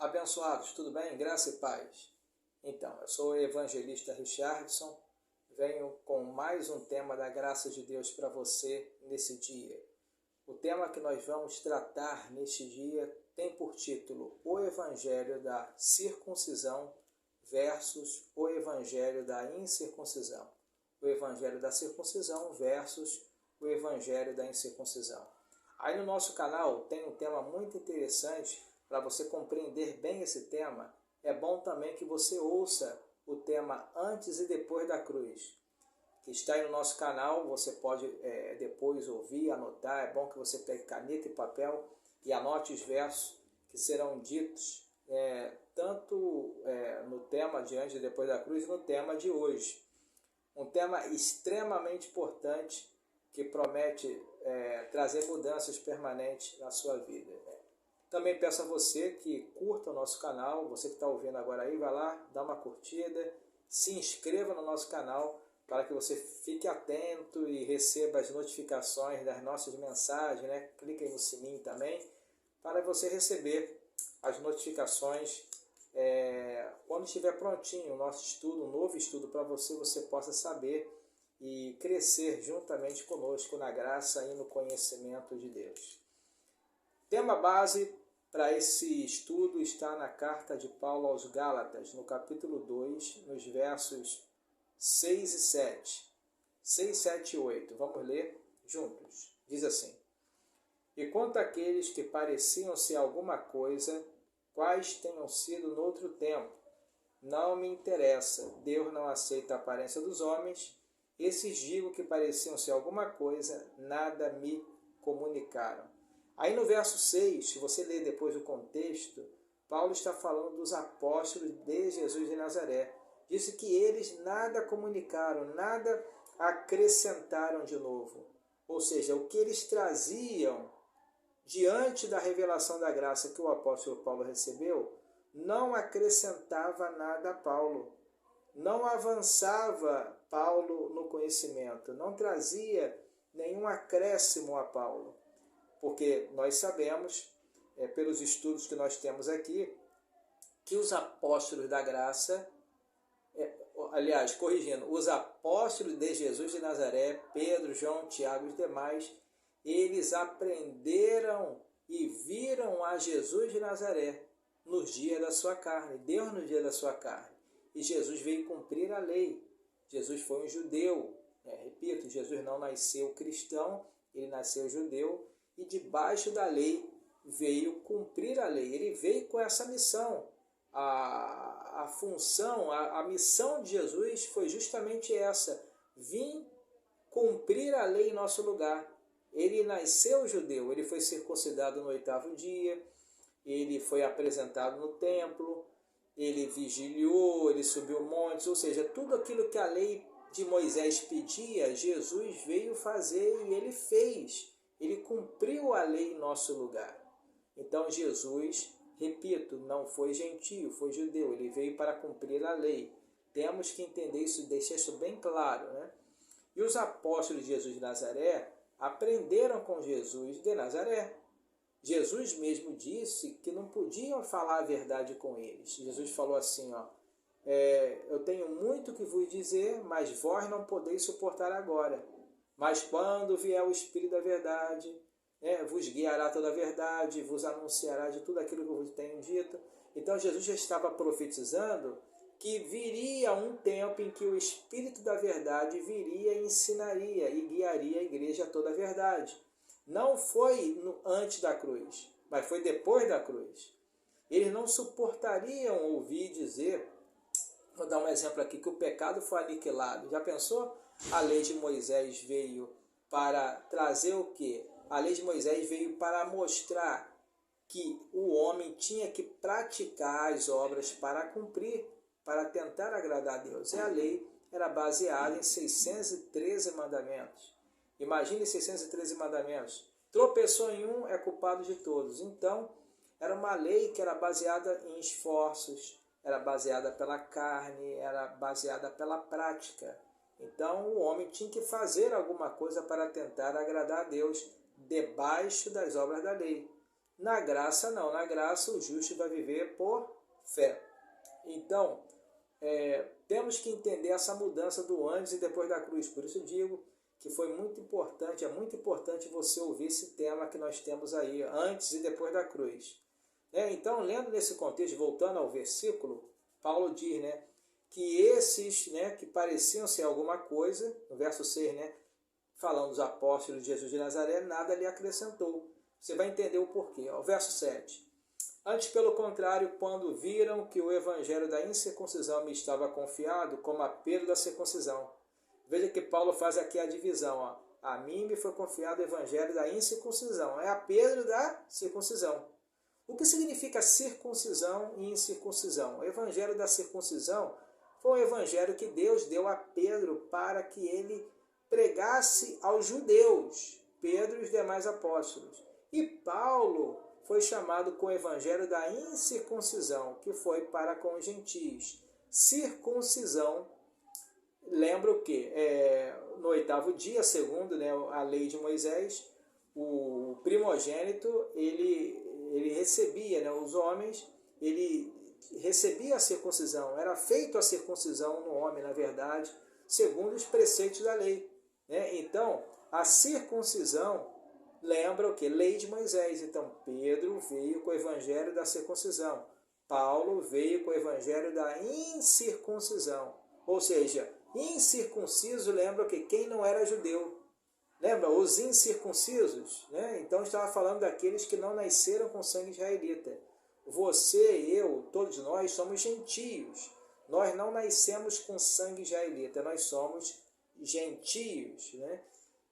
Abençoados, tudo bem? Graça e paz. Então, eu sou o evangelista Richardson, venho com mais um tema da graça de Deus para você nesse dia. O tema que nós vamos tratar neste dia tem por título O Evangelho da Circuncisão versus o Evangelho da Incircuncisão. O Evangelho da Circuncisão versus o Evangelho da Incircuncisão. Aí no nosso canal tem um tema muito interessante. Para você compreender bem esse tema, é bom também que você ouça o tema Antes e Depois da Cruz, que está aí no nosso canal. Você pode depois ouvir, anotar. É bom que você pegue caneta e papel e anote os versos que serão ditos tanto no tema de Antes e Depois da Cruz e no tema de hoje. Um tema extremamente importante que promete trazer mudanças permanentes na sua vida. Também peço a você que curta o nosso canal. Você que está ouvindo agora aí, vai lá, dá uma curtida, se inscreva no nosso canal para que você fique atento e receba as notificações das nossas mensagens, né? Clique aí no sininho também para você receber as notificações quando estiver prontinho o nosso estudo, um novo estudo para você, você possa saber e crescer juntamente conosco na graça e no conhecimento de Deus. Tema base para esse estudo está na carta de Paulo aos Gálatas, no capítulo 2, nos versos 6 e 7. 6, 7 e 8. Vamos ler juntos. Diz assim: E quanto àqueles que pareciam ser alguma coisa, quais tenham sido noutro tempo, não me interessa. Deus não aceita a aparência dos homens. Esses digo que pareciam ser alguma coisa, nada me comunicaram. Aí no verso 6, se você ler depois o contexto, Paulo está falando dos apóstolos de Jesus de Nazaré. Disse que eles nada comunicaram, nada acrescentaram de novo. Ou seja, o que eles traziam diante da revelação da graça que o apóstolo Paulo recebeu, não acrescentava nada a Paulo. Não avançava Paulo no conhecimento, não trazia nenhum acréscimo a Paulo. Porque nós sabemos, pelos estudos que nós temos aqui, que os apóstolos da graça, aliás, corrigindo, os apóstolos de Jesus de Nazaré, Pedro, João, Tiago e os demais, eles aprenderam e viram a Jesus de Nazaré nos dias da sua carne, Deus no dia da sua carne. E Jesus veio cumprir a lei. Jesus foi um judeu. Repito, Jesus não nasceu cristão, ele nasceu judeu. E debaixo da lei veio cumprir a lei. Ele veio com essa missão. A função, a missão de Jesus foi justamente essa: vim cumprir a lei em nosso lugar. Ele nasceu judeu, ele foi circuncidado no 8º dia, ele foi apresentado no templo, ele vigiliou, ele subiu montes, ou seja, tudo aquilo que a lei de Moisés pedia, Jesus veio fazer e ele fez. Ele cumpriu a lei em nosso lugar. Então Jesus, repito, não foi gentio, foi judeu. Ele veio para cumprir a lei. Temos que entender isso, deixar isso bem claro, né? E os apóstolos de Jesus de Nazaré aprenderam com Jesus de Nazaré. Jesus mesmo disse que não podiam falar a verdade com eles. Jesus falou assim, eu tenho muito que vos dizer, mas vós não podeis suportar agora. Mas quando vier o Espírito da verdade, vos guiará toda a verdade, vos anunciará de tudo aquilo que eu vos tenho dito. Então Jesus já estava profetizando que viria um tempo em que o Espírito da verdade viria e ensinaria e guiaria a igreja a toda a verdade. Não foi antes da cruz, mas foi depois da cruz. Eles não suportariam ouvir dizer, vou dar um exemplo aqui, que o pecado foi aniquilado. Já pensou? A lei de Moisés veio para trazer o quê? A lei de Moisés veio para mostrar que o homem tinha que praticar as obras para cumprir, para tentar agradar a Deus. E a lei era baseada em 613 mandamentos. Imagine 613 mandamentos. Tropeçou em um, é culpado de todos. Então, era uma lei que era baseada em esforços, era baseada pela carne, era baseada pela prática. Então, o homem tinha que fazer alguma coisa para tentar agradar a Deus debaixo das obras da lei. Na graça não, na graça o justo vai viver por fé. Então, temos que entender essa mudança do antes e depois da cruz. Por isso eu digo que foi muito importante, é muito importante você ouvir esse tema que nós temos aí, antes e depois da cruz. Então, lendo nesse contexto, voltando ao versículo, Paulo diz, que esses, que pareciam ser alguma coisa, no verso 6, falando dos apóstolos de Jesus de Nazaré, nada lhe acrescentou. Você vai entender o porquê. O verso 7. Antes, pelo contrário, quando viram que o evangelho da incircuncisão me estava confiado, como a Pedro da circuncisão. Veja que Paulo faz aqui a divisão. A mim me foi confiado o evangelho da incircuncisão. É a Pedro da circuncisão. O que significa circuncisão e incircuncisão? O evangelho da circuncisão foi um evangelho que Deus deu a Pedro para que ele pregasse aos judeus, Pedro e os demais apóstolos. E Paulo foi chamado com o evangelho da incircuncisão, que foi para com os gentios. Circuncisão, lembra o quê? No 8º dia, segundo a lei de Moisés, o primogênito, ele recebia, os homens, ele recebia a circuncisão, era feito a circuncisão no homem, na verdade, segundo os preceitos da lei. Então, a circuncisão lembra o que? Lei de Moisés. Então, Pedro veio com o evangelho da circuncisão. Paulo veio com o evangelho da incircuncisão. Ou seja, incircunciso lembra o que? Quem não era judeu. Lembra? Os incircuncisos. Então, estava falando daqueles que não nasceram com sangue israelita. Você, eu, todos nós somos gentios. Nós não nascemos com sangue israelita, nós somos gentios.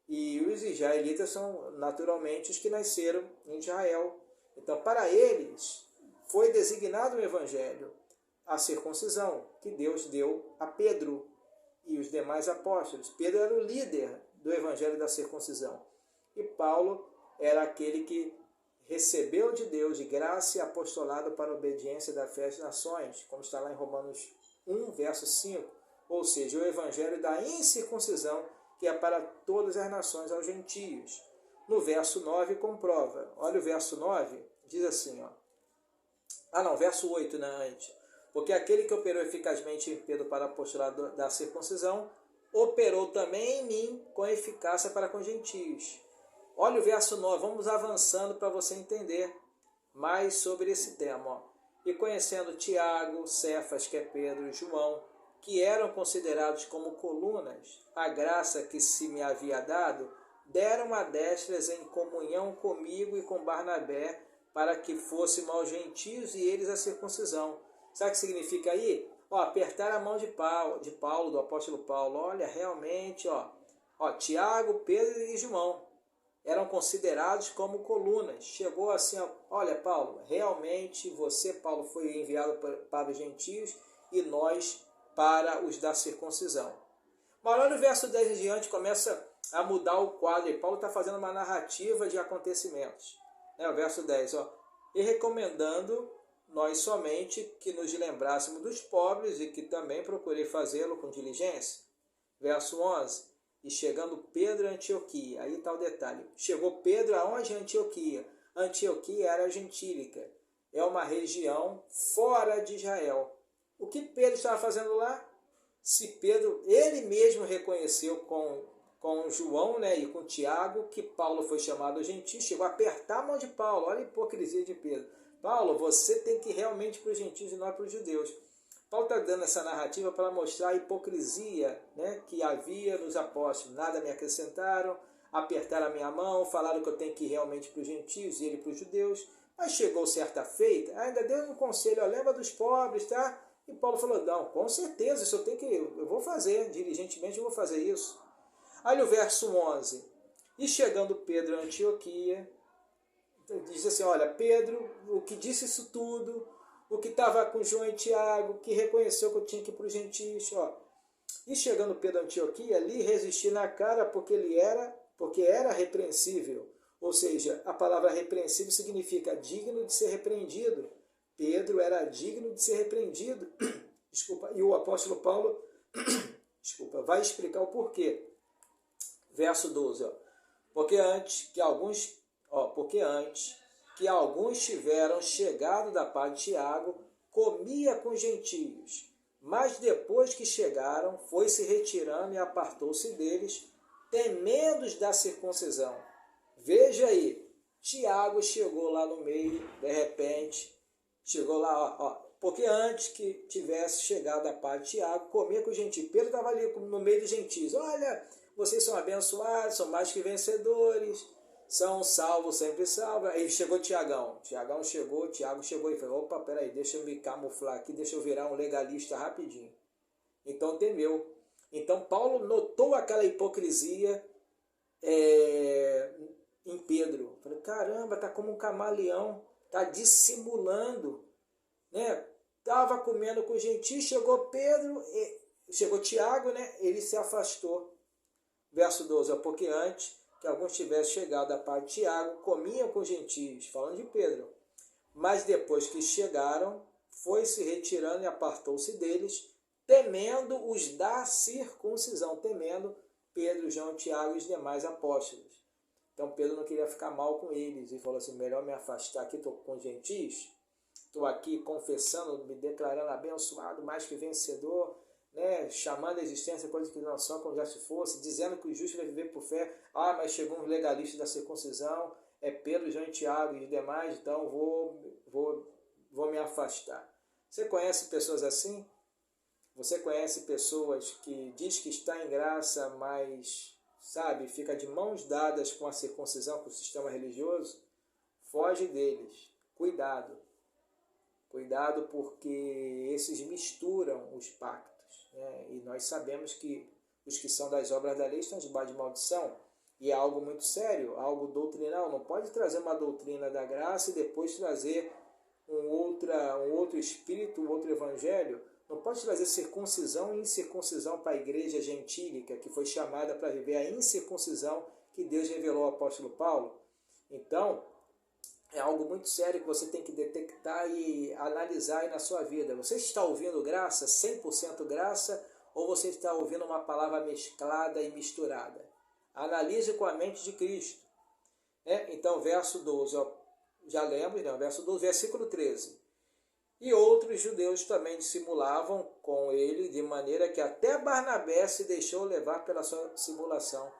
E os israelitas são naturalmente os que nasceram em Israel. Então, para eles, foi designado o evangelho, a circuncisão, que Deus deu a Pedro e os demais apóstolos. Pedro era o líder do evangelho da circuncisão. E Paulo era aquele que recebeu de Deus de graça e apostolado para a obediência da fé às nações, como está lá em Romanos 1, verso 5. Ou seja, o evangelho da incircuncisão, que é para todas as nações, aos gentios. No verso 9 comprova. Olha o verso 9, diz assim, verso 8, antes. Porque aquele que operou eficazmente em Pedro para o apostolado da circuncisão, operou também em mim com eficácia para com os gentios. Olha o verso 9, vamos avançando para você entender mais sobre esse tema. E conhecendo Tiago, Cefas, que é Pedro, e João, que eram considerados como colunas, a graça que se me havia dado, deram a destras em comunhão comigo e com Barnabé, para que fôssemos aos gentios e eles a circuncisão. Sabe o que significa aí? Apertar a mão de Paulo, do apóstolo Paulo. Olha, realmente, Tiago, Pedro e João eram considerados como colunas. Chegou assim, olha, Paulo, realmente você, Paulo, foi enviado para os gentios e nós para os da circuncisão. Mas olha o verso 10 em diante, começa a mudar o quadro. E Paulo está fazendo uma narrativa de acontecimentos. O verso 10, e recomendando nós somente que nos lembrássemos dos pobres e que também procurei fazê-lo com diligência. Verso 11, e chegando Pedro a Antioquia, aí está o detalhe. Chegou Pedro aonde? Antioquia. Antioquia era gentílica, é uma região fora de Israel. O que Pedro estava fazendo lá? Se Pedro, ele mesmo reconheceu com João e com Tiago que Paulo foi chamado gentil, chegou a apertar a mão de Paulo. Olha a hipocrisia de Pedro. Paulo, você tem que ir realmente para os gentios e não para os judeus. Paulo está dando essa narrativa para mostrar a hipocrisia que havia nos apóstolos. Nada me acrescentaram, apertaram a minha mão, falaram que eu tenho que ir realmente para os gentios e ele para os judeus. Mas chegou certa feita, ainda deu um conselho, lembra dos pobres, tá? E Paulo falou, não, com certeza, isso eu vou fazer, diligentemente eu vou fazer isso. Olha o verso 11. E chegando Pedro a Antioquia, diz assim, olha, Pedro, o que disse isso tudo, o que estava com João e Tiago, que reconheceu que eu tinha que ir para os gentios, E chegando Pedro a Antioquia, ali resisti na cara porque era repreensível. Ou seja, a palavra repreensível significa digno de ser repreendido. Pedro era digno de ser repreendido. Desculpa. E o apóstolo Paulo vai explicar o porquê. Verso 12. Porque antes que alguns tiveram chegado da parte de Tiago, comia com os gentios, mas depois que chegaram, foi se retirando e apartou-se deles, temendo da circuncisão. Veja aí, Tiago chegou lá no meio, de repente, chegou lá, porque antes que tivesse chegado a parte de Tiago, comia com os gentios. Pedro estava ali no meio dos gentios. Olha, vocês são abençoados, são mais que vencedores, são salvos, sempre salvos. Aí chegou Tiagão. Tiago chegou e falou, opa, peraí, deixa eu me camuflar aqui, deixa eu virar um legalista rapidinho. Então temeu. Então Paulo notou aquela hipocrisia em Pedro. Falei, caramba, tá como um camaleão, tá dissimulando, né? Tava comendo com os gentios, chegou Pedro, chegou Tiago, né? Ele se afastou. Verso 12, porque antes que alguns tivessem chegado à parte de Tiago, comiam com os gentios, falando de Pedro. Mas depois que chegaram, foi se retirando e apartou-se deles, temendo os da circuncisão, temendo Pedro, João, Tiago e os demais apóstolos. Então Pedro não queria ficar mal com eles e falou assim, melhor me afastar aqui, estou com os gentios, estou aqui confessando, me declarando abençoado, mais que vencedor, né? Chamando a existência coisas que não são como já se fosse, dizendo que o justo vai viver por fé. Ah, mas chegou um legalista da circuncisão, Pedro, João, Tiago e os demais, então vou me afastar. Você conhece pessoas assim? Você conhece pessoas que diz que está em graça, mas, sabe, fica de mãos dadas com a circuncisão, com o sistema religioso? Foge deles. Cuidado. Cuidado, porque esses misturam os pactos, né? E nós sabemos que os que são das obras da lei estão debaixo de maldição. E é algo muito sério, algo doutrinal. Não pode trazer uma doutrina da graça e depois trazer um outro espírito, um outro evangelho. Não pode trazer circuncisão e incircuncisão para a igreja gentílica, que foi chamada para viver a incircuncisão que Deus revelou ao apóstolo Paulo. Então, é algo muito sério que você tem que detectar e analisar aí na sua vida. Você está ouvindo graça, 100% graça, ou você está ouvindo uma palavra mesclada e misturada? Analise com a mente de Cristo. Então, verso 12, já lembro, né? Verso 12, versículo 13. E outros judeus também dissimulavam com ele, de maneira que até Barnabé se deixou levar pela sua dissimulação.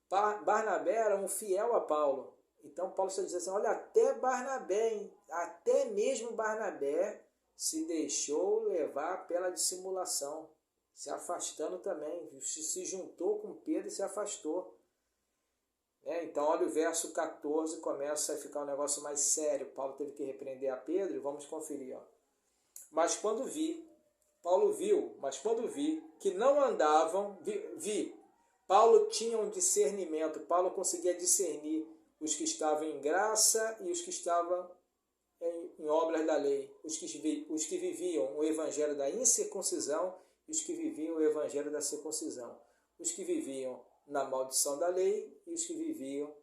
Barnabé era um fiel a Paulo. Então Paulo está dizendo assim, olha, até Barnabé, até mesmo Barnabé se deixou levar pela dissimulação, se afastando também, se juntou com Pedro e se afastou. Então olha o verso 14, começa a ficar um negócio mais sério. Paulo teve que repreender a Pedro e vamos conferir. Paulo viu que não andavam, Paulo tinha um discernimento, Paulo conseguia discernir os que estavam em graça e os que estavam em obras da lei, os que viviam o evangelho da incircuncisão e os que viviam o evangelho da circuncisão, os que viviam na maldição da lei e os que viviam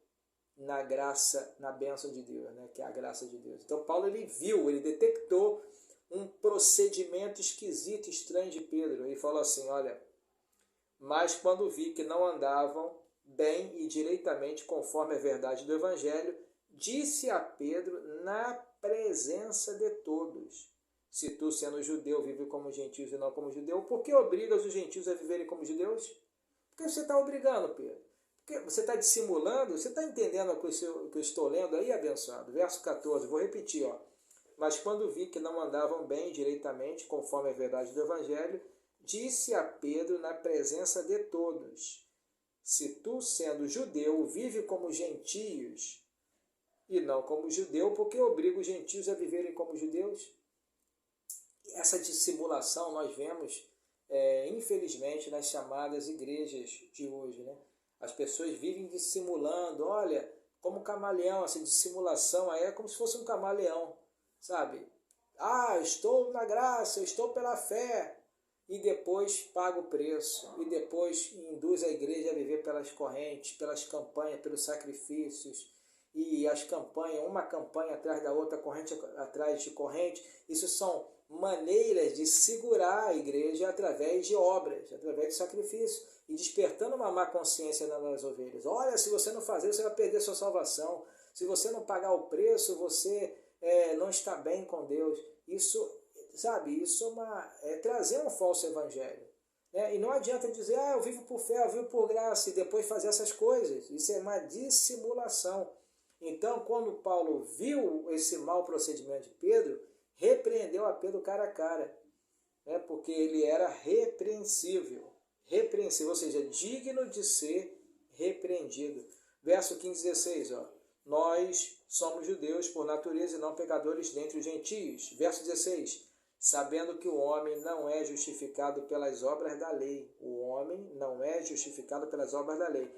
na graça, na bênção de Deus, né, que é a graça de Deus. Então Paulo ele detectou um procedimento esquisito, estranho de Pedro. Ele falou assim, olha, mas quando vi que não andavam bem e direitamente conforme a verdade do evangelho, disse a Pedro na presença de todos, se tu, sendo judeu, vive como gentios e não como judeu, por que obrigas os gentios a viverem como judeus? Por que você está obrigando, Pedro? Porque você está dissimulando? Você está entendendo o que eu estou lendo aí, abençoado? Verso 14, vou repetir. Mas quando vi que não andavam bem direitamente, conforme a verdade do Evangelho, disse a Pedro na presença de todos, se tu, sendo judeu, vive como gentios e não como judeu, por que obriga os gentios a viverem como judeus? Essa dissimulação nós vemos infelizmente, nas chamadas igrejas de hoje, né? As pessoas vivem dissimulando, olha, como camaleão, essa dissimulação aí é como se fosse um camaleão, sabe? Ah, estou na graça, estou pela fé, e depois paga o preço, e depois induz a igreja a viver pelas correntes, pelas campanhas, pelos sacrifícios, e as campanhas, uma campanha atrás da outra, corrente atrás de corrente, isso são maneiras de segurar a igreja através de obras, através de sacrifício, e despertando uma má consciência nas ovelhas. Olha, se você não fazer, você vai perder sua salvação. Se você não pagar o preço, você não está bem com Deus. Isso, sabe, isso é trazer um falso evangelho. E não adianta dizer, eu vivo por fé, eu vivo por graça, e depois fazer essas coisas. Isso é uma dissimulação. Então, quando Paulo viu esse mau procedimento de Pedro, repreendeu a Pedro cara a cara, porque ele era repreensível, ou seja, digno de ser repreendido. Verso 15 e 16, nós somos judeus por natureza e não pecadores dentre os gentios. Verso 16, sabendo que o homem não é justificado pelas obras da lei. O homem não é justificado pelas obras da lei,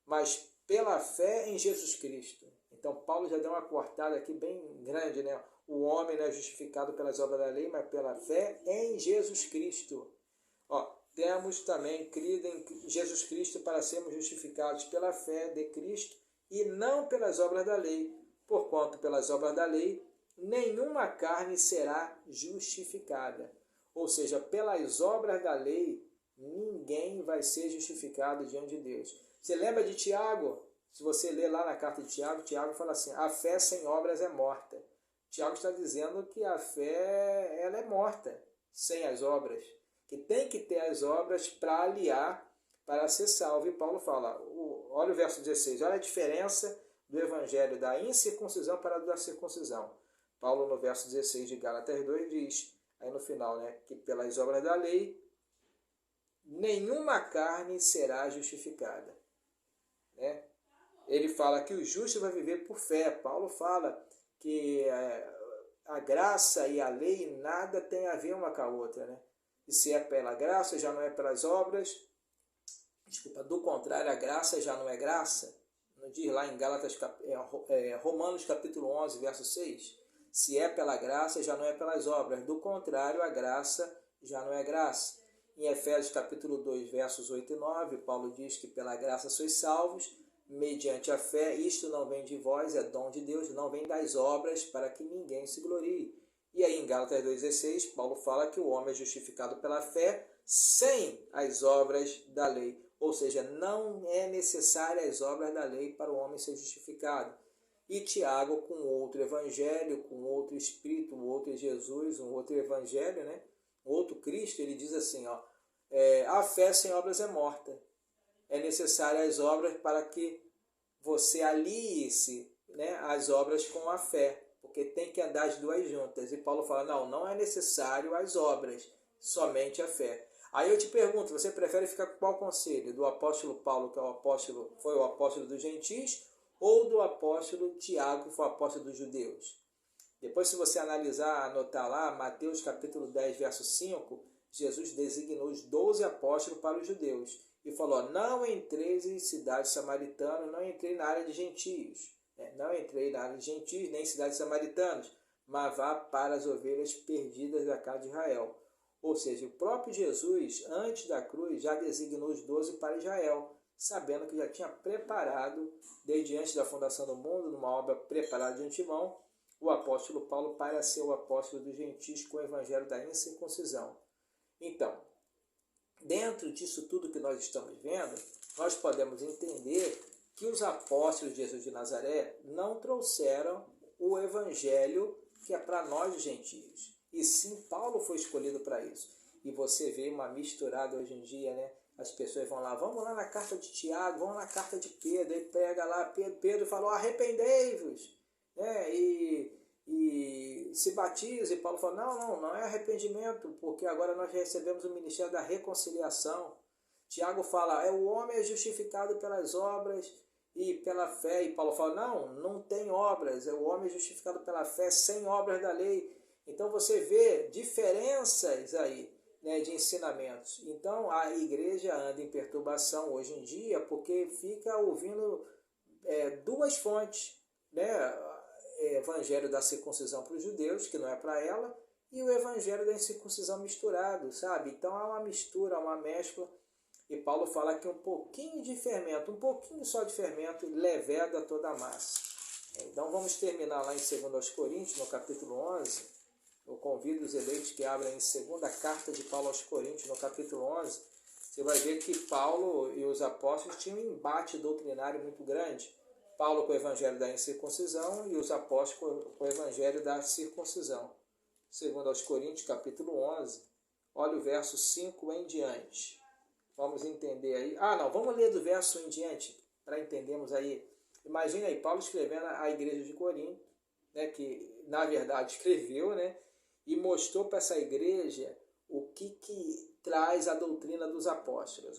mas pela fé em Jesus Cristo. Então, Paulo já deu uma cortada aqui bem grande, né? O homem não é justificado pelas obras da lei, mas pela fé em Jesus Cristo. Temos também crido em Jesus Cristo para sermos justificados pela fé de Cristo e não pelas obras da lei. Porquanto pelas obras da lei, nenhuma carne será justificada. Ou seja, pelas obras da lei, ninguém vai ser justificado diante de Deus. Você lembra de Tiago? Se você ler lá na carta de Tiago, Tiago fala assim, a fé sem obras é morta. Tiago está dizendo que a fé ela é morta, sem as obras. Que tem que ter as obras para aliar, para ser salvo. E Paulo fala, olha o verso 16, olha a diferença do evangelho da incircuncisão para o da circuncisão. Paulo no verso 16 de Gálatas 2 diz, aí no final, que pelas obras da lei, nenhuma carne será justificada. Ele fala que o justo vai viver por fé. Paulo fala que a graça e a lei nada tem a ver uma com a outra. E se é pela graça, já não é pelas obras. Do contrário, a graça já não é graça. Não diz lá em Romanos capítulo 11, verso 6. Se é pela graça, já não é pelas obras. Do contrário, a graça já não é graça. Em Efésios capítulo 2, versos 8 e 9, Paulo diz que pela graça sois salvos, mediante a fé. Isto não vem de vós, é dom de Deus, não vem das obras, para que ninguém se glorie. E aí em Gálatas 2,16, Paulo fala que o homem é justificado pela fé sem as obras da lei. Ou seja, não é necessária as obras da lei para o homem ser justificado. E Tiago, com outro evangelho, com outro Espírito, um outro Jesus, um outro evangelho, um outro Cristo, ele diz assim, a fé sem obras é morta. É necessária as obras para que você alie-se as obras com a fé, porque tem que andar as duas juntas. E Paulo fala, não é necessário as obras, somente a fé. Aí eu te pergunto, você prefere ficar com qual conselho? Do apóstolo Paulo, que foi o apóstolo dos gentios, ou do apóstolo Tiago, que foi o apóstolo dos judeus? Depois, se você analisar, anotar lá, Mateus capítulo 10, verso 5, Jesus designou os 12 apóstolos para os judeus. E falou, não entreis em cidades samaritanas, não entrei na área de gentios. Não entrei na área de gentios, nem cidades samaritanas, mas vá para as ovelhas perdidas da casa de Israel. Ou seja, o próprio Jesus, antes da cruz, já designou os 12 para Israel, sabendo que já tinha preparado, desde antes da fundação do mundo, numa obra preparada de antemão, o apóstolo Paulo para ser o apóstolo dos gentios com o evangelho da incircuncisão. Então, dentro disso tudo que nós estamos vendo, nós podemos entender que os apóstolos de Jesus de Nazaré não trouxeram o evangelho que é para nós os gentios. E sim, Paulo foi escolhido para isso. E você vê uma misturada hoje em dia, As pessoas vão lá, vamos lá na carta de Tiago, vamos na carta de Pedro, aí pega lá, Pedro falou, arrependei-vos, e se batiza, e Paulo fala, não é arrependimento, porque agora nós recebemos o ministério da reconciliação. Tiago fala, o homem é justificado pelas obras e pela fé, e Paulo fala, não tem obras, o homem é justificado pela fé sem obras da lei. Então você vê diferenças aí, de ensinamentos. Então a igreja anda em perturbação hoje em dia porque fica ouvindo duas fontes, evangelho da circuncisão para os judeus, que não é para ela, e o evangelho da incircuncisão misturado, sabe? Então há uma mistura, uma mescla, e Paulo fala que um pouquinho de fermento, um pouquinho só de fermento, leveda toda a massa. Então vamos terminar lá em 2 Coríntios, no capítulo 11, eu convido os eleitos que abrem em segunda carta de Paulo aos Coríntios, no capítulo 11, você vai ver que Paulo e os apóstolos tinham um embate doutrinário muito grande, Paulo com o evangelho da incircuncisão e os apóstolos com o evangelho da circuncisão. Segundo aos Coríntios, capítulo 11, olha o verso 5 em diante. Vamos entender aí. Vamos ler do verso em diante, para entendermos aí. Imagina aí, Paulo escrevendo à igreja de Corinto, né, que na verdade escreveu, né, e mostrou para essa igreja o que traz a doutrina dos apóstolos.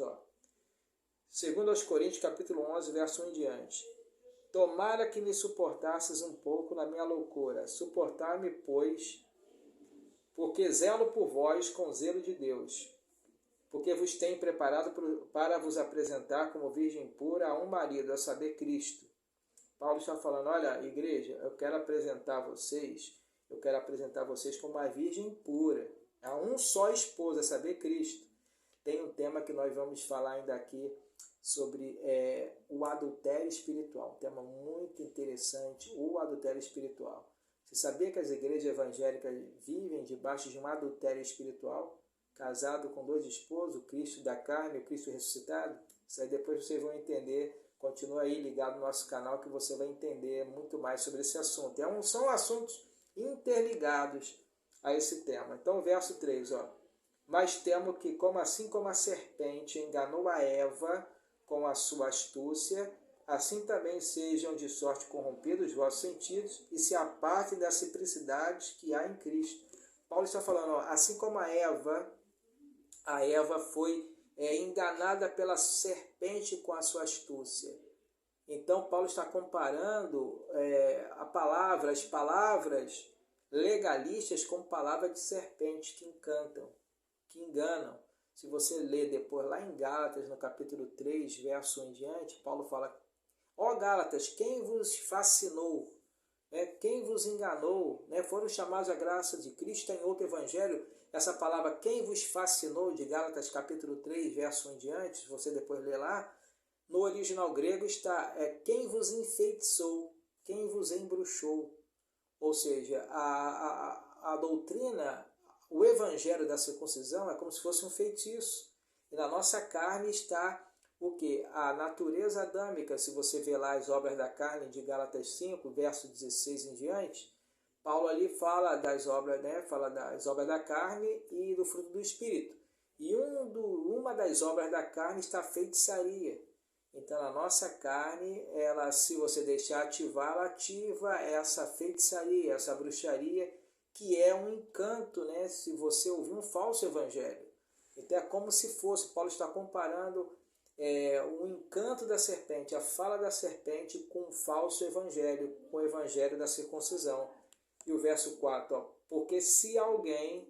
Segundo aos Coríntios, capítulo 11, verso 1 em diante. Tomara que me suportasses um pouco na minha loucura. Suportar-me, pois, porque zelo por vós com zelo de Deus. Porque vos tenho preparado para vos apresentar como virgem pura a um marido, a saber, Cristo. Paulo está falando, olha, igreja, eu quero apresentar vocês como uma virgem pura, a um só esposo, a saber, Cristo. Tem um tema que nós vamos falar ainda aqui sobre o adultério espiritual, um tema muito interessante, o adultério espiritual. Você sabia que as igrejas evangélicas vivem debaixo de um adultério espiritual? Casado com 2 esposos, o Cristo da carne e o Cristo ressuscitado? Isso aí depois vocês vão entender. Continua aí ligado no nosso canal que você vai entender muito mais sobre esse assunto. São assuntos interligados a esse tema. Então, verso 3, Mas temo que, assim como a serpente enganou a Eva com a sua astúcia, assim também sejam de sorte corrompidos os vossos sentidos e se apartem da simplicidade que há em Cristo. Paulo está falando, assim como a Eva foi enganada pela serpente com a sua astúcia. Então, Paulo está comparando as palavras legalistas com palavras de serpente que encantam, que enganam. Se você ler depois lá em Gálatas, no capítulo 3, verso 1 em diante, Paulo fala, Gálatas, quem vos fascinou? Quem vos enganou? Foram chamados à graça de Cristo. Em outro evangelho, essa palavra quem vos fascinou, de Gálatas capítulo 3, verso 1 em diante, se você depois ler lá, no original grego está quem vos enfeitiçou, quem vos embruxou. Ou seja, a doutrina, o evangelho da circuncisão é como se fosse um feitiço. E na nossa carne está o quê? A natureza adâmica. Se você vê lá as obras da carne de Gálatas 5, verso 16 em diante, Paulo ali fala das obras, fala das obras da carne e do fruto do Espírito. E uma das obras da carne está a feitiçaria. Então, a nossa carne, se você deixar ativar, ela ativa essa feitiçaria, essa bruxaria, que é um encanto, se você ouvir um falso evangelho. Então, é como se fosse, Paulo está comparando o encanto da serpente, a fala da serpente com o falso evangelho, com o evangelho da circuncisão. E o verso 4, porque se alguém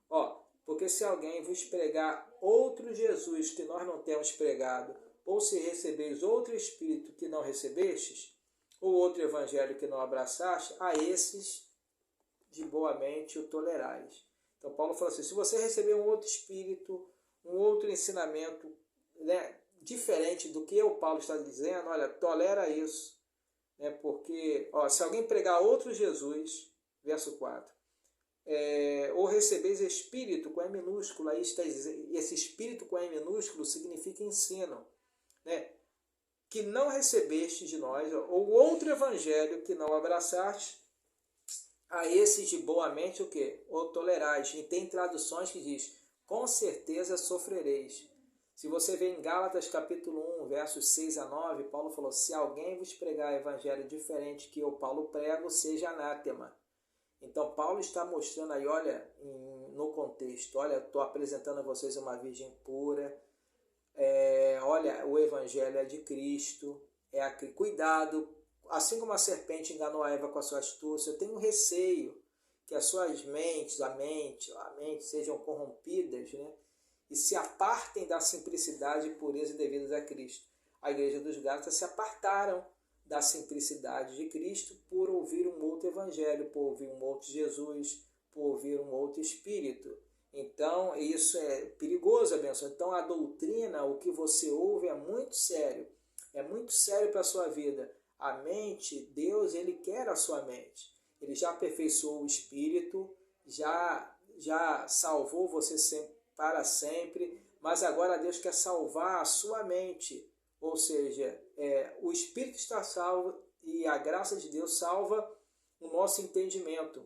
vos pregar outro Jesus que nós não temos pregado, ou se recebeis outro Espírito que não recebestes, ou outro Evangelho que não abraçaste, a esses de boa mente o tolerais. Então Paulo fala assim, se você receber um outro Espírito, um outro ensinamento, diferente do que o Paulo está dizendo, olha, tolera isso. Porque se alguém pregar outro Jesus, verso 4, ou recebeis Espírito com E minúsculo, aí está dizendo, esse Espírito com E minúsculo significa ensino, que não recebeste de nós, ou outro evangelho que não abraçaste, a esses de boa mente o quê? O tolerais. E tem traduções que diz, com certeza sofrereis. Se você vê em Gálatas capítulo 1, versos 6 a 9, Paulo falou, se alguém vos pregar evangelho diferente que eu, Paulo, prego, seja anátema. Então Paulo está mostrando aí, olha, no contexto, olha, estou apresentando a vocês uma virgem pura, olha, o evangelho é de Cristo, cuidado, assim como a serpente enganou a Eva com a sua astúcia, eu tenho receio que as suas mentes, a mente sejam corrompidas, e se apartem da simplicidade e pureza devidas a Cristo. A igreja dos Gálatas se apartaram da simplicidade de Cristo por ouvir um outro evangelho, por ouvir um outro Jesus, por ouvir um outro Espírito. Então, isso é perigoso, abençoado. Então, a doutrina, o que você ouve é muito sério para a sua vida. A mente, Deus, Ele quer a sua mente. Ele já aperfeiçoou o Espírito, já salvou você para sempre, mas agora Deus quer salvar a sua mente, ou seja, o Espírito está salvo e a graça de Deus salva o nosso entendimento,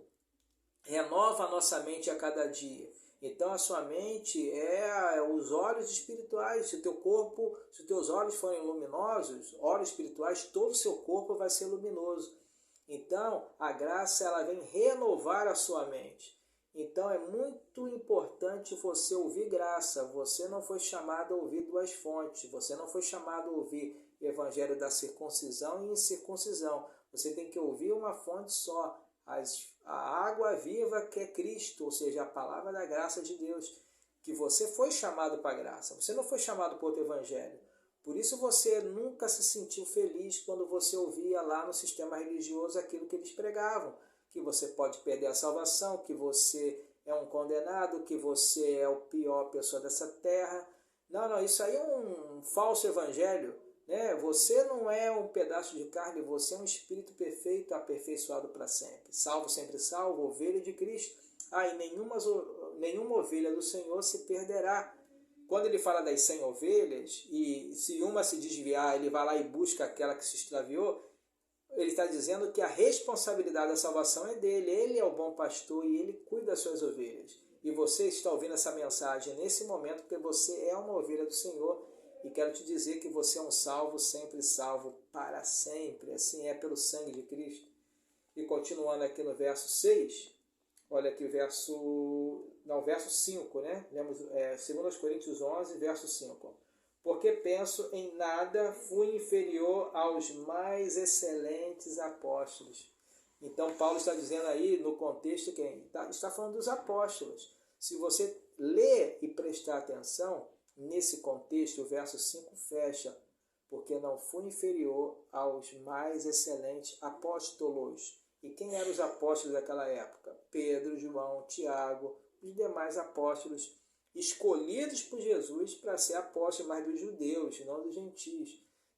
renova a nossa mente a cada dia. Então a sua mente é os olhos espirituais. Se o teu corpo, se os teus olhos forem luminosos, olhos espirituais, todo o seu corpo vai ser luminoso. Então a graça ela vem renovar a sua mente. Então é muito importante você ouvir graça. Você não foi chamado a ouvir duas fontes. Você não foi chamado a ouvir o evangelho da circuncisão e incircuncisão. Você tem que ouvir uma fonte só. A água viva que é Cristo, ou seja, a palavra da graça de Deus, que você foi chamado para a graça, você não foi chamado para outro evangelho. Por isso você nunca se sentiu feliz quando você ouvia lá no sistema religioso aquilo que eles pregavam, que você pode perder a salvação, que você é um condenado, que você é o pior pessoa dessa terra. Não, isso aí é um falso evangelho. Você não é um pedaço de carne, você é um espírito perfeito, aperfeiçoado para sempre. Salvo, sempre salvo, ovelha de Cristo. E nenhuma ovelha do Senhor se perderá. Quando ele fala das 100 ovelhas, e se uma se desviar, ele vai lá e busca aquela que se extraviou, ele está dizendo que a responsabilidade da salvação é dele. Ele é o bom pastor e ele cuida das suas ovelhas. E você está ouvindo essa mensagem nesse momento porque você é uma ovelha do Senhor. E quero te dizer que você é um salvo, sempre salvo, para sempre. Assim é pelo sangue de Cristo. E continuando aqui no verso 6, olha aqui o verso 5, né? Lemos 2 Coríntios 11, verso 5. Porque penso em nada fui inferior aos mais excelentes apóstolos. Então Paulo está dizendo aí no contexto que está falando dos apóstolos. Se você ler e prestar atenção, nesse contexto, o verso 5 fecha, porque não fui inferior aos mais excelentes apóstolos. E quem eram os apóstolos daquela época? Pedro, João, Tiago, os demais apóstolos escolhidos por Jesus para ser apóstolos, mas dos judeus, não dos gentios.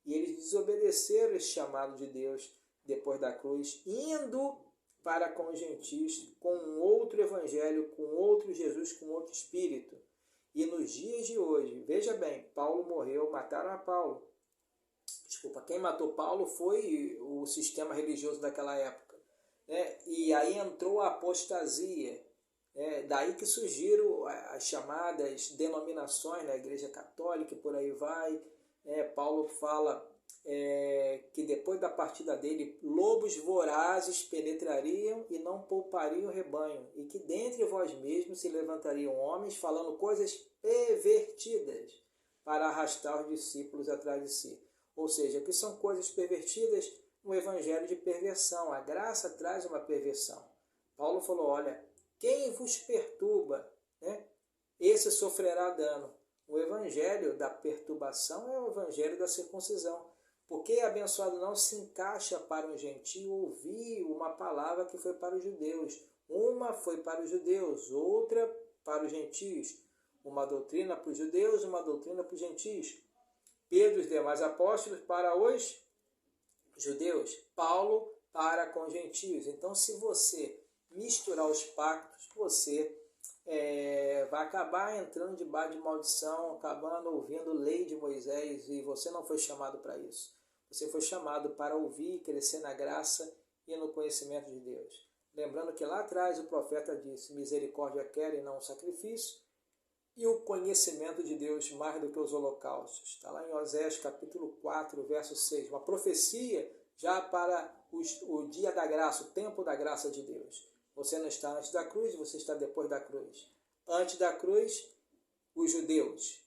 E eles desobedeceram esse chamado de Deus depois da cruz, indo para com os gentios, com um outro evangelho, com outro Jesus, com outro Espírito. E nos dias de hoje, veja bem, Paulo morreu, mataram a Paulo. Quem matou Paulo foi o sistema religioso daquela época. E aí entrou a apostasia. Daí que surgiram as chamadas denominações, a Igreja Católica e por aí vai. Paulo fala que depois da partida dele, lobos vorazes penetrariam e não poupariam o rebanho, e que dentre vós mesmos se levantariam homens falando coisas pervertidas para arrastar os discípulos atrás de si. Ou seja, o que são coisas pervertidas? Um evangelho de perversão. A graça traz uma perversão. Paulo falou, olha, quem vos perturba, esse sofrerá dano. O evangelho da perturbação é o evangelho da circuncisão. Porque abençoado não se encaixa para um gentio ouvir uma palavra que foi para os judeus. Uma foi para os judeus, outra para os gentios. Uma doutrina para os judeus, uma doutrina para os gentios. Pedro e os demais apóstolos para os judeus. Paulo para com os gentios. Então, se você misturar os pactos, você vai acabar entrando debaixo de maldição, acabando ouvindo lei de Moisés, e você não foi chamado para isso. Você foi chamado para ouvir, crescer na graça e no conhecimento de Deus. Lembrando que lá atrás o profeta disse, misericórdia quero e não sacrifício, e o conhecimento de Deus mais do que os holocaustos. Está lá em Oséias capítulo 4, verso 6. Uma profecia já para o dia da graça, o tempo da graça de Deus. Você não está antes da cruz, você está depois da cruz. Antes da cruz, os judeus,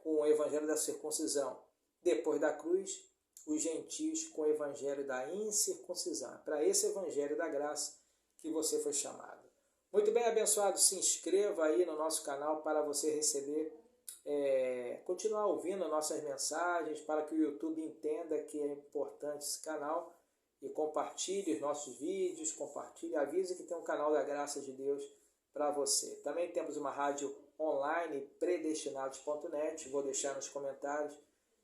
com o evangelho da circuncisão. Depois da cruz, os gentios com o evangelho da incircuncisão. É para esse evangelho da graça que você foi chamado. Muito bem, abençoado, se inscreva aí no nosso canal para você receber, continuar ouvindo nossas mensagens, para que o YouTube entenda que é importante esse canal, e compartilhe os nossos vídeos, compartilhe, avise que tem um canal da graça de Deus para você. Também temos uma rádio online, predestinados.net, vou deixar nos comentários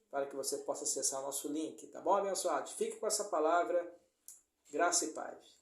para que você possa acessar o nosso link, tá bom, abençoados? Fique com essa palavra, graça e paz.